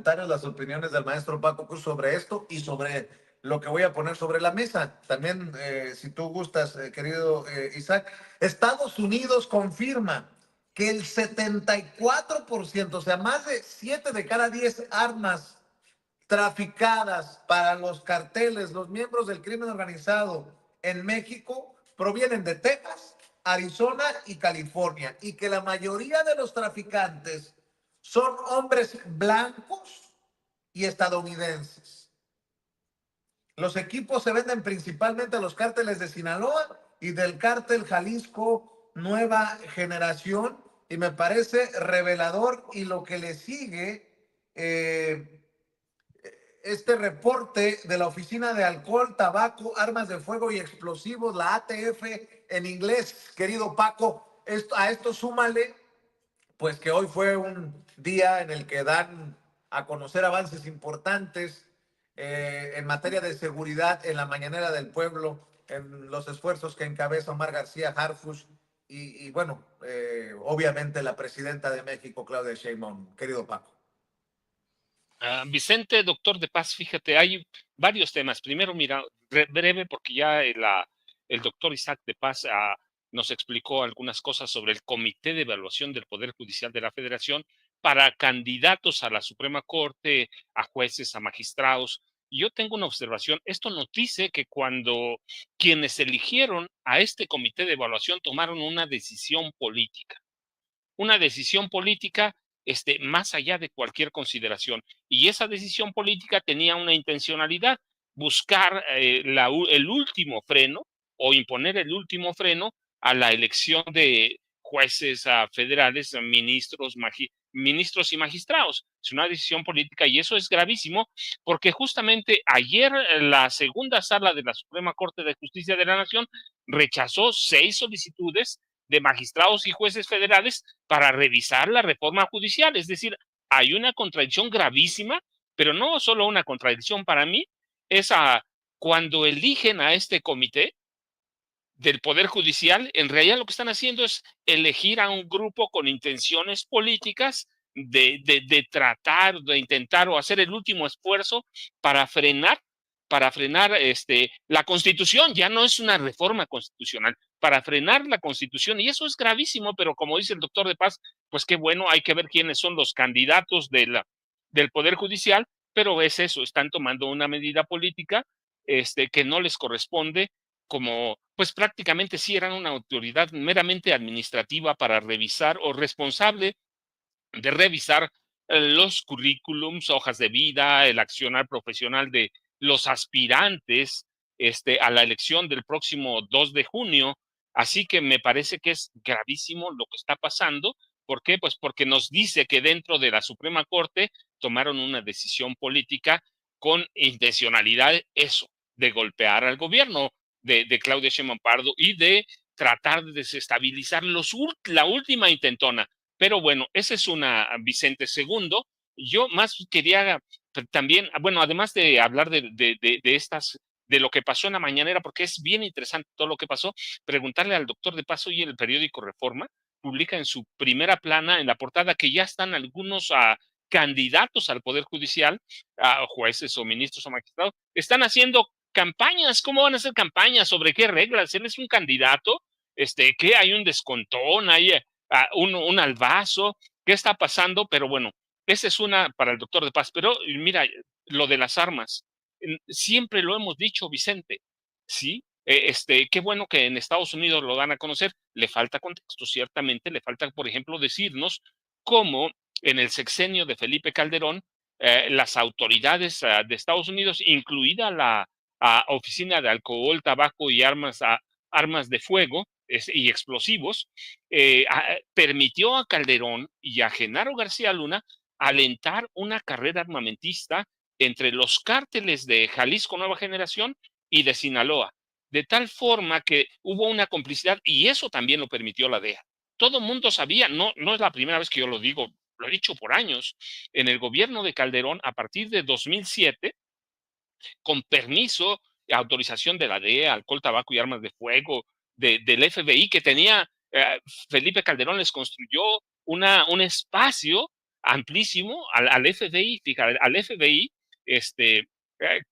Las opiniones del maestro Paco Cruz sobre esto y sobre lo que voy a poner sobre la mesa. También, si tú gustas, querido Isaac, Estados Unidos confirma que el 74%, o sea, más de 7 de cada 10 armas traficadas para los carteles, los miembros del crimen organizado en México, provienen de Texas, Arizona y California, y que la mayoría de los traficantes son hombres blancos y estadounidenses. Los equipos se venden principalmente a los cárteles de Sinaloa y del cártel Jalisco Nueva Generación, y me parece revelador. Y lo que le sigue, este reporte de la Oficina de Alcohol, Tabaco, Armas de Fuego y Explosivos, la ATF en inglés, querido Paco, a esto súmale pues que hoy fue un día en el que dan a conocer avances importantes en materia de seguridad en la Mañanera del Pueblo, en los esfuerzos que encabeza Omar García Harfuch y bueno, obviamente la presidenta de México, Claudia Sheinbaum. Querido Paco. Vicente, doctor de paz, fíjate, hay varios temas. Primero, mira, breve, porque ya el doctor Isaac de Paz nos explicó algunas cosas sobre el Comité de Evaluación del Poder Judicial de la Federación para candidatos a la Suprema Corte, a jueces, a magistrados. Y yo tengo una observación. Esto nos dice que cuando quienes eligieron a este Comité de Evaluación tomaron una decisión política más allá de cualquier consideración. Y esa decisión política tenía una intencionalidad, buscar el último freno o imponer el último freno a la elección de jueces federales, ministros y magistrados. Es una decisión política y eso es gravísimo porque justamente ayer la segunda sala de la Suprema Corte de Justicia de la Nación rechazó 6 solicitudes de magistrados y jueces federales para revisar la reforma judicial. Es decir, hay una contradicción gravísima, pero no solo una contradicción para mí, es cuando eligen a este comité del Poder Judicial, en realidad lo que están haciendo es elegir a un grupo con intenciones políticas de tratar, de intentar o hacer el último esfuerzo para frenar la Constitución. Ya no es una reforma constitucional, para frenar la Constitución, y eso es gravísimo, pero como dice el doctor de Paz, pues qué bueno, hay que ver quiénes son los candidatos del Poder Judicial, pero es eso, están tomando una medida política que no les corresponde, como pues prácticamente sí eran una autoridad meramente administrativa para revisar o responsable de revisar los currículums, hojas de vida, el accionar profesional de los aspirantes a la elección del próximo 2 de junio. Así que me parece que es gravísimo lo que está pasando. ¿Por qué? Pues porque nos dice que dentro de la Suprema Corte tomaron una decisión política con intencionalidad, eso, de golpear al gobierno de Claudia Sheinbaum Pardo y de tratar de desestabilizar la última intentona. Pero bueno, esa es una, Vicente. Segundo, yo más quería también, bueno, además de hablar de lo que pasó en la mañanera, porque es bien interesante todo lo que pasó, preguntarle al doctor de Paz. Hoy el periódico Reforma publica en su primera plana, en la portada, que ya están algunos candidatos al Poder Judicial, a jueces o ministros o magistrados, están haciendo campañas. ¿Cómo van a hacer campañas? ¿Sobre qué reglas? Él es un candidato, ¿qué? Hay un descontón, hay un albazo, ¿qué está pasando? Pero bueno, esa es una para el doctor de Paz. Pero mira, lo de las armas, siempre lo hemos dicho, Vicente, ¿sí? Qué bueno que en Estados Unidos lo dan a conocer. Le falta contexto, ciertamente, le falta, por ejemplo, decirnos cómo en el sexenio de Felipe Calderón, las autoridades de Estados Unidos, incluida la Oficina de Alcohol, Tabaco y Armas de Fuego y Explosivos, permitió a Calderón y a Genaro García Luna alentar una carrera armamentista entre los cárteles de Jalisco Nueva Generación y de Sinaloa, de tal forma que hubo una complicidad, y eso también lo permitió la DEA. Todo el mundo sabía, no es la primera vez que yo lo digo, lo he dicho por años, en el gobierno de Calderón, a partir de 2007, con permiso, autorización de la DEA, alcohol, tabaco y armas de fuego, del FBI, que tenía, Felipe Calderón les construyó un espacio amplísimo al FBI, fíjate, al FBI,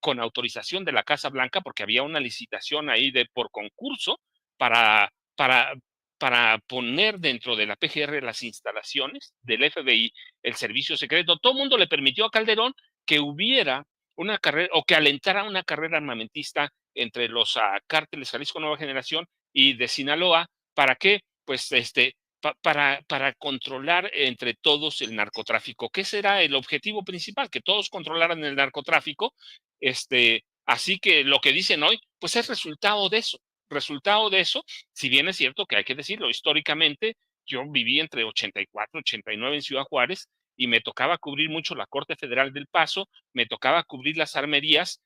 con autorización de la Casa Blanca, porque había una licitación ahí por concurso para, para, para poner dentro de la PGR las instalaciones del FBI, el servicio secreto. Todo el mundo le permitió a Calderón que hubiera una carrera o que alentara una carrera armamentista entre los cárteles Jalisco Nueva Generación y de Sinaloa. ¿Para qué? Pues para controlar entre todos el narcotráfico. ¿Qué será el objetivo principal? Que todos controlaran el narcotráfico. Así que lo que dicen hoy, pues es resultado de eso. Resultado de eso, si bien es cierto que hay que decirlo, históricamente yo viví entre 84 y 89 en Ciudad Juárez y me tocaba cubrir mucho la Corte Federal del Paso, me tocaba cubrir las armerías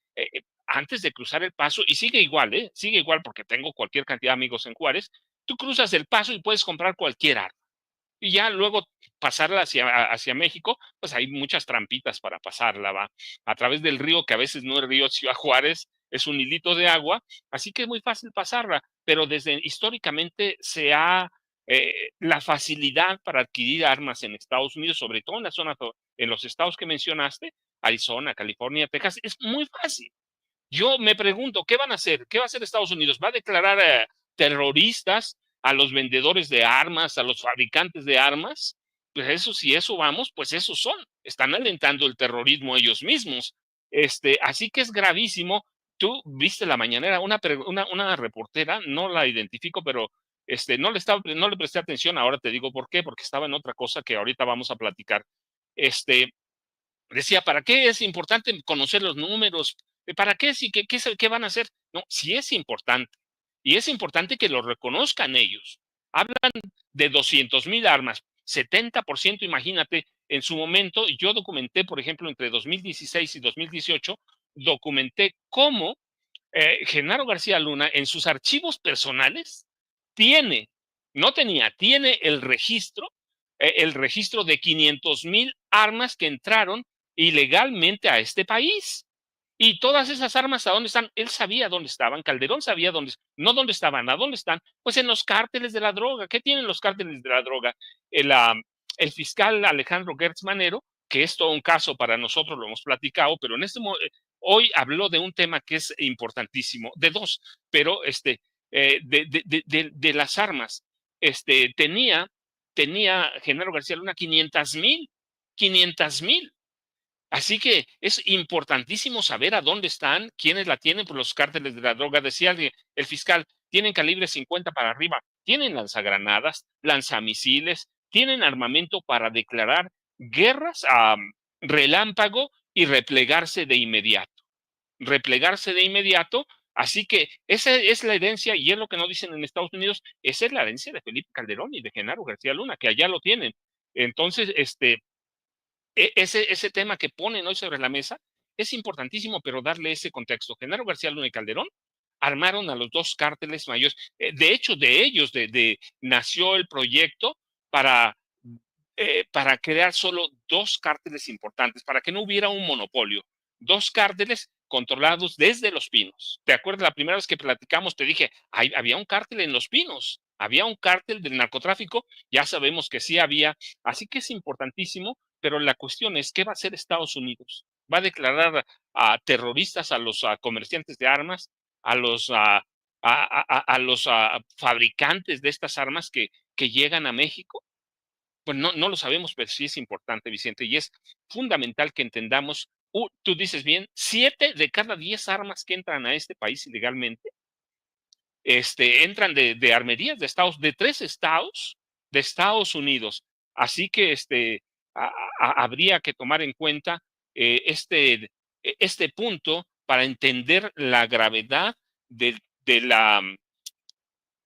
antes de cruzar el Paso, y sigue igual, sigue igual porque tengo cualquier cantidad de amigos en Juárez. Tú cruzas el Paso y puedes comprar cualquier arma. Y ya luego pasarla hacia México, pues hay muchas trampitas para pasarla, va a través del río, que a veces no es río Ciudad Juárez, es un hilito de agua, así que es muy fácil pasarla, pero desde históricamente la facilidad para adquirir armas en Estados Unidos, sobre todo en la zona, en los estados que mencionaste, Arizona, California, Texas, es muy fácil. Yo me pregunto, ¿qué van a hacer? ¿Qué va a hacer Estados Unidos? ¿Va a declarar terroristas a los vendedores de armas, a los fabricantes de armas? Pues eso, si eso vamos, pues esos son. Están alentando el terrorismo ellos mismos. Así que es gravísimo. Tú viste la mañanera, una reportera, no la identifico, pero no le presté atención. Ahora te digo por qué, porque estaba en otra cosa que ahorita vamos a platicar. Decía, ¿para qué es importante conocer los números? ¿Para qué? ¿Qué van a hacer? No, sí es importante. Y es importante que lo reconozcan ellos. Hablan de 200,000 armas, 70%, imagínate, en su momento, yo documenté, por ejemplo, entre 2016 y 2018, documenté cómo Genaro García Luna en sus archivos personales tiene, no tenía, tiene el registro de 500,000 armas que entraron ilegalmente a este país. Y todas esas armas, ¿a dónde están? Él sabía dónde estaban, Calderón sabía no dónde estaban, ¿a dónde están? Pues en los cárteles de la droga. ¿Qué tienen los cárteles de la droga? El fiscal Alejandro Gertz Manero, que es todo un caso para nosotros, lo hemos platicado, pero hoy habló de un tema que es importantísimo, de dos, pero de las armas. Tenía Genaro García Luna 500,000. Así que es importantísimo saber a dónde están, quiénes la tienen, por los cárteles de la droga. Decía el fiscal, tienen calibre 50 para arriba, tienen lanzagranadas, lanzamisiles, tienen armamento para declarar guerras a relámpago y replegarse de inmediato. Así que esa es la herencia, y es lo que no dicen en Estados Unidos, esa es la herencia de Felipe Calderón y de Genaro García Luna, que allá lo tienen. Entonces, ese tema que ponen hoy sobre la mesa es importantísimo, pero darle ese contexto. Genaro García Luna y Calderón armaron a los dos cárteles mayores. De hecho, de ellos nació el proyecto para crear solo dos cárteles importantes, para que no hubiera un monopolio. Dos cárteles controlados desde Los Pinos. ¿Te acuerdas la primera vez que platicamos? Te dije, había un cártel en Los Pinos, había un cártel del narcotráfico, ya sabemos que sí había, así que es importantísimo, pero la cuestión es, ¿qué va a hacer Estados Unidos? ¿Va a declarar a terroristas a los comerciantes de armas, a los fabricantes de estas armas que llegan a México? Pues no lo sabemos, pero sí es importante, Vicente, y es fundamental que entendamos, tú dices bien, 7 de cada 10 armas que entran a este país ilegalmente, entran de armerías de 3 estados de Estados Unidos. Así que habría que tomar en cuenta eh, este, este punto para entender la gravedad de, de la,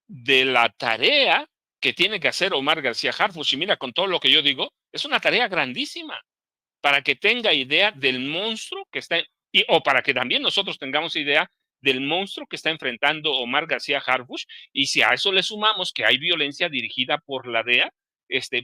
de la tarea que tiene que hacer Omar García Harfuch. Y mira, con todo lo que yo digo, es una tarea grandísima para que tenga idea del monstruo que está, o para que también nosotros tengamos idea del monstruo que está enfrentando Omar García Harfuch. Y si a eso le sumamos que hay violencia dirigida por la DEA,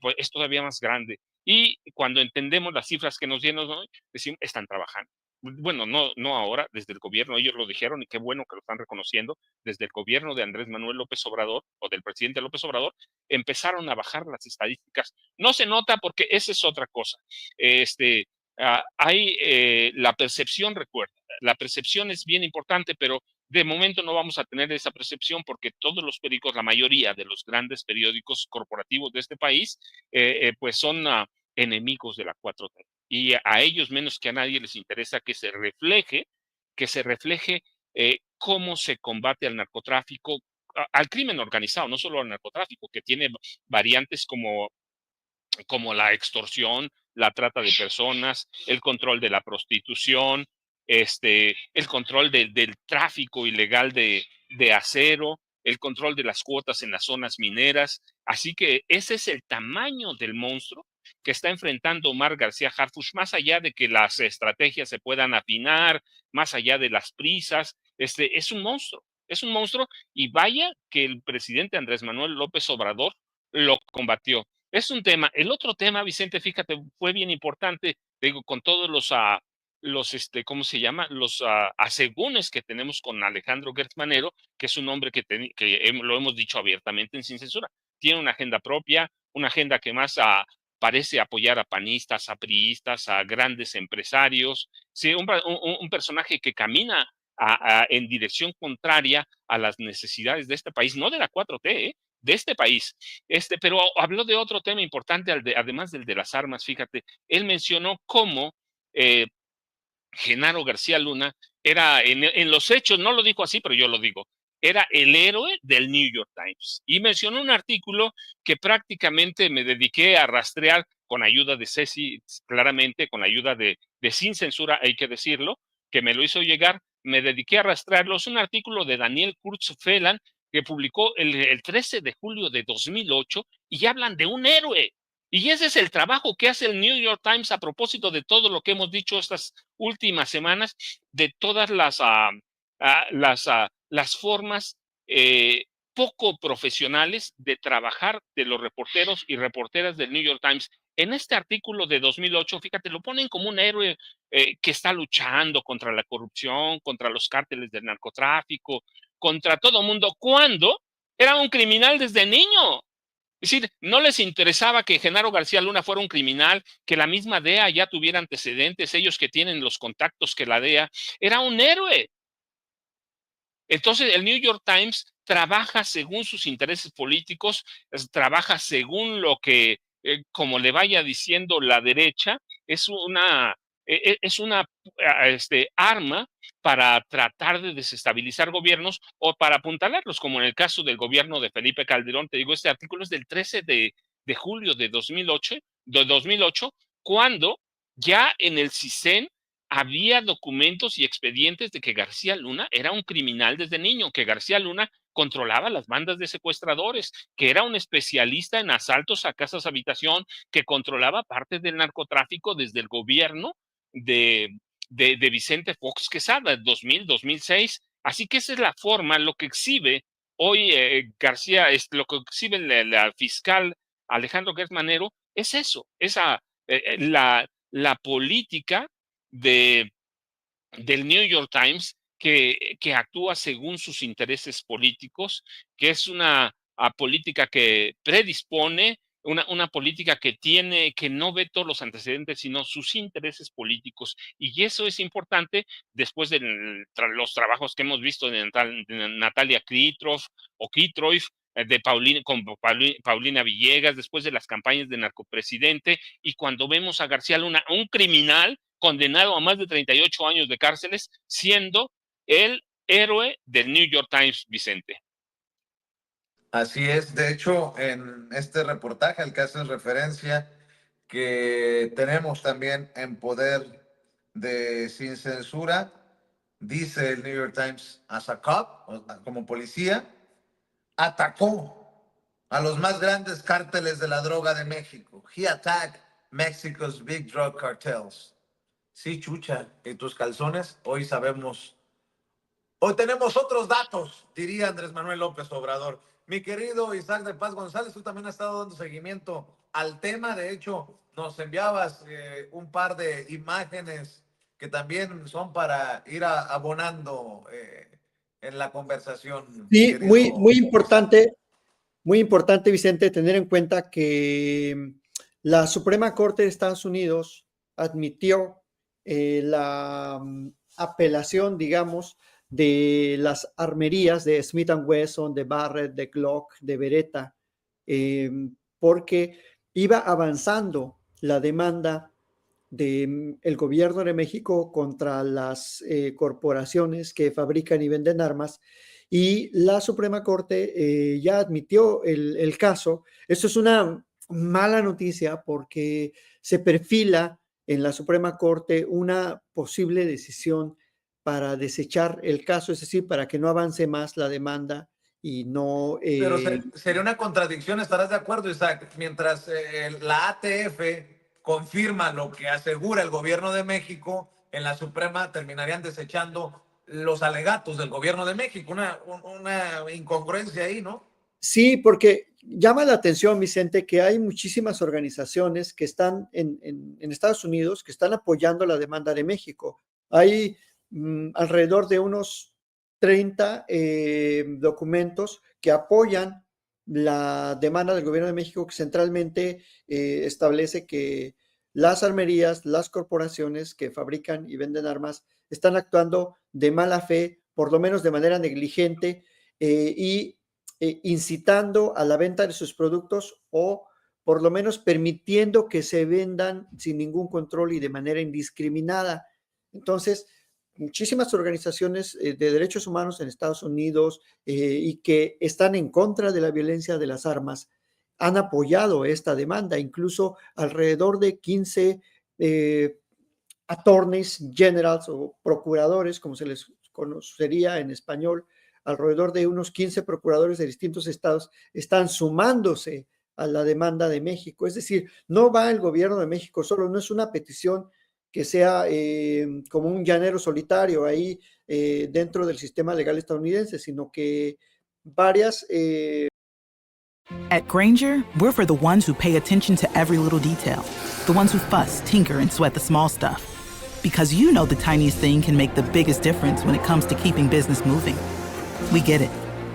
pues es todavía más grande. Y cuando entendemos las cifras que nos dieron hoy, decimos, están trabajando. bueno, no ahora, desde el gobierno, ellos lo dijeron y qué bueno que lo están reconociendo, desde el gobierno de Andrés Manuel López Obrador o del presidente López Obrador, empezaron a bajar las estadísticas. No se nota porque esa es otra cosa. Este, hay la percepción, recuerda, la percepción es bien importante, pero de momento no vamos a tener esa percepción porque todos los periódicos, la mayoría de los grandes periódicos corporativos de este país, pues son enemigos de la 4T. Y a ellos menos que a nadie les interesa que se refleje cómo se combate al narcotráfico, al crimen organizado, no solo al narcotráfico, que tiene variantes como la extorsión, la trata de personas, el control de la prostitución, el control del tráfico ilegal de acero, el control de las cuotas en las zonas mineras. Así que ese es el tamaño del monstruo que está enfrentando Omar García Harfuch, más allá de que las estrategias se puedan afinar, más allá de las prisas, es un monstruo y vaya que el presidente Andrés Manuel López Obrador lo combatió. Es un tema. El otro tema, Vicente, fíjate, fue bien importante, digo, con todos ¿cómo se llama? Los asegúnes que tenemos con Alejandro Gertz Manero, que es un hombre que lo hemos dicho abiertamente en Sin Censura. Tiene una agenda propia, una agenda que más parece apoyar a panistas, a priistas, a grandes empresarios. Sí, un personaje que camina en dirección contraria a las necesidades de este país, no de la 4T, de este país. Pero habló de otro tema importante, además del de las armas, fíjate, él mencionó cómo eh, Genaro García Luna era, en los hechos, no lo dijo así, pero yo lo digo, era el héroe del New York Times. Y mencionó un artículo que prácticamente me dediqué a rastrear con ayuda de Ceci, claramente, con ayuda de Sin Censura, hay que decirlo, que me lo hizo llegar, me dediqué a rastrearlo. Es un artículo de Daniel Kurtzfeland que publicó el 13 de julio de 2008 y hablan de un héroe. Y ese es el trabajo que hace el New York Times a propósito de todo lo que hemos dicho estas últimas semanas, de todas las formas poco profesionales de trabajar de los reporteros y reporteras del New York Times. En este artículo de 2008, fíjate, lo ponen como un héroe que está luchando contra la corrupción, contra los cárteles del narcotráfico, contra todo mundo, cuando era un criminal desde niño. Es decir, no les interesaba que Genaro García Luna fuera un criminal, que la misma DEA ya tuviera antecedentes, ellos que tienen los contactos que la DEA, era un héroe. Entonces, el New York Times trabaja según sus intereses políticos, trabaja según lo que, como le vaya diciendo la derecha, es una arma para tratar de desestabilizar gobiernos o para apuntalarlos, como en el caso del gobierno de Felipe Calderón. Te digo, este artículo es del 13 de julio de 2008, cuando ya en el CISEN había documentos y expedientes de que García Luna era un criminal desde niño, que García Luna controlaba las bandas de secuestradores, que era un especialista en asaltos a casas habitación, que controlaba parte del narcotráfico desde el gobierno de, de Vicente Fox Quesada, 2006. Así que esa es la forma, lo que exhibe hoy García, lo que exhibe la fiscal Alejandro Gertz Manero, es eso, la política de, del New York Times que actúa según sus intereses políticos, que es una política que predispone, una política que tiene, que no ve todos los antecedentes, sino sus intereses políticos. Y eso es importante después de los trabajos que hemos visto de Natalia Kitroff o Kitroff, con Paulina Villegas, después de las campañas de narcopresidente, y cuando vemos a García Luna, un criminal condenado a más de 38 años de cárceles, siendo el héroe del New York Times, Vicente. Así es, de hecho, en este reportaje al que haces referencia, que tenemos también en poder de Sin Censura, dice el New York Times, as a cop, como policía, atacó a los más grandes cárteles de la droga de México. He attacked Mexico's big drug cartels. Sí, chucha, ¿y tus calzones? Hoy sabemos. Hoy tenemos otros datos, diría Andrés Manuel López Obrador. Mi querido Isaac de Paz González, tú también has estado dando seguimiento al tema. De hecho, nos enviabas un par de imágenes que también son para ir abonando en la conversación, Sí, muy, querido Isaac. muy importante, Vicente, tener en cuenta que la Suprema Corte de Estados Unidos admitió la apelación, digamos, de las armerías de Smith Wesson, de Barrett, de Glock, de Beretta, eh, porque iba avanzando la demanda del gobierno de México contra las corporaciones que fabrican y venden armas, y la Suprema Corte ya admitió el caso. Eso es una mala noticia porque se perfila en la Suprema Corte una posible decisión para desechar el caso, es decir, para que no avance más la demanda y no... Pero sería una contradicción, ¿estarás de acuerdo, Isaac? Mientras la ATF confirma lo que asegura el gobierno de México, en la Suprema terminarían desechando los alegatos del gobierno de México. Una incongruencia ahí, ¿no? Sí, porque llama la atención, Vicente, que hay muchísimas organizaciones que están en Estados Unidos que están apoyando la demanda de México. Hay alrededor de unos 30 documentos que apoyan la demanda del gobierno de México, que centralmente establece que las armerías, las corporaciones que fabrican y venden armas están actuando de mala fe, por lo menos de manera negligente, y incitando a la venta de sus productos, o por lo menos permitiendo que se vendan sin ningún control y de manera indiscriminada. Entonces, muchísimas organizaciones de derechos humanos en Estados Unidos y que están en contra de la violencia de las armas han apoyado esta demanda. Incluso alrededor de 15 attorneys generals o procuradores, como se les conocería en español, alrededor de unos 15 procuradores de distintos estados están sumándose a la demanda de México. Es decir, no va el gobierno de México solo, no es una petición que sea como un llanero solitario ahí dentro del sistema legal estadounidense, sino que varias... At Granger, we're for the ones who pay attention to every little detail, the ones who fuss, tinker, and sweat the small stuff. Because you know the tiniest thing can make the biggest difference when it comes to keeping business moving. We get it.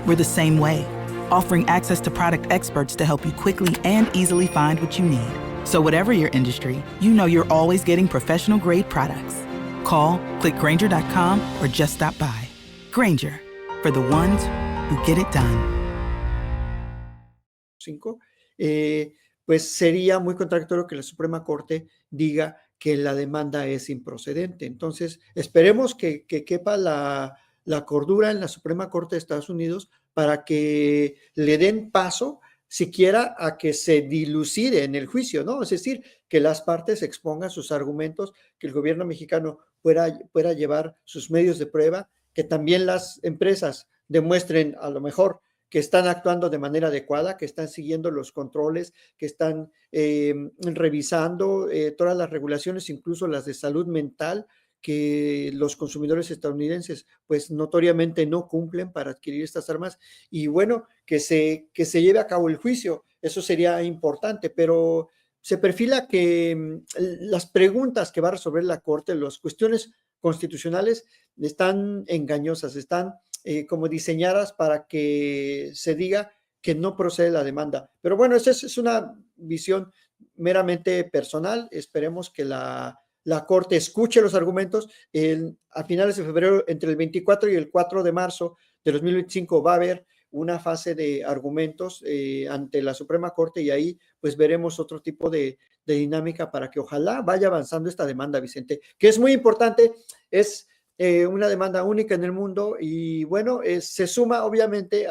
We're the same way, offering access to product experts to help you quickly and easily find what you need. So whatever your industry, you know you're always getting professional-grade products. Call, click Granger.com, or just stop by. Granger, for the ones who get it done. Pues sería muy contradictorio que la Suprema Corte diga que la demanda es improcedente. Entonces, esperemos que quepa la cordura en la Suprema Corte de Estados Unidos para que le den paso siquiera a que se dilucide en el juicio, ¿no? Es decir, que las partes expongan sus argumentos, que el gobierno mexicano pueda llevar sus medios de prueba, que también las empresas demuestren a lo mejor que están actuando de manera adecuada, que están siguiendo los controles, que están revisando todas las regulaciones, incluso las de salud mental, que los consumidores estadounidenses pues notoriamente no cumplen para adquirir estas armas, y bueno, que se lleve a cabo el juicio. Eso sería importante, pero se perfila que las preguntas que va a resolver la Corte, las cuestiones constitucionales, están engañosas, están como diseñadas para que se diga que no procede la demanda. Pero bueno, esa es una visión meramente personal. Esperemos que la Corte escuche los argumentos. A finales de febrero, entre el 24 y el 4 de marzo de 2025, va a haber una fase de argumentos ante la Suprema Corte, y ahí pues veremos otro tipo de dinámica para que ojalá vaya avanzando esta demanda, Vicente, que es muy importante. Es una demanda única en el mundo, y bueno, se suma obviamente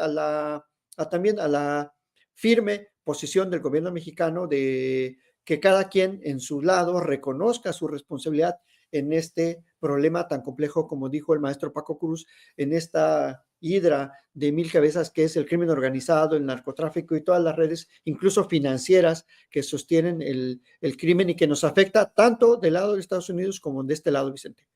también a la firme posición del gobierno mexicano de que cada quien en su lado reconozca su responsabilidad en este problema tan complejo, como dijo el maestro Paco Cruz, en esta hidra de 1000 cabezas que es el crimen organizado, el narcotráfico y todas las redes, incluso financieras, que sostienen el crimen y que nos afecta tanto del lado de Estados Unidos como de este lado, Vicente.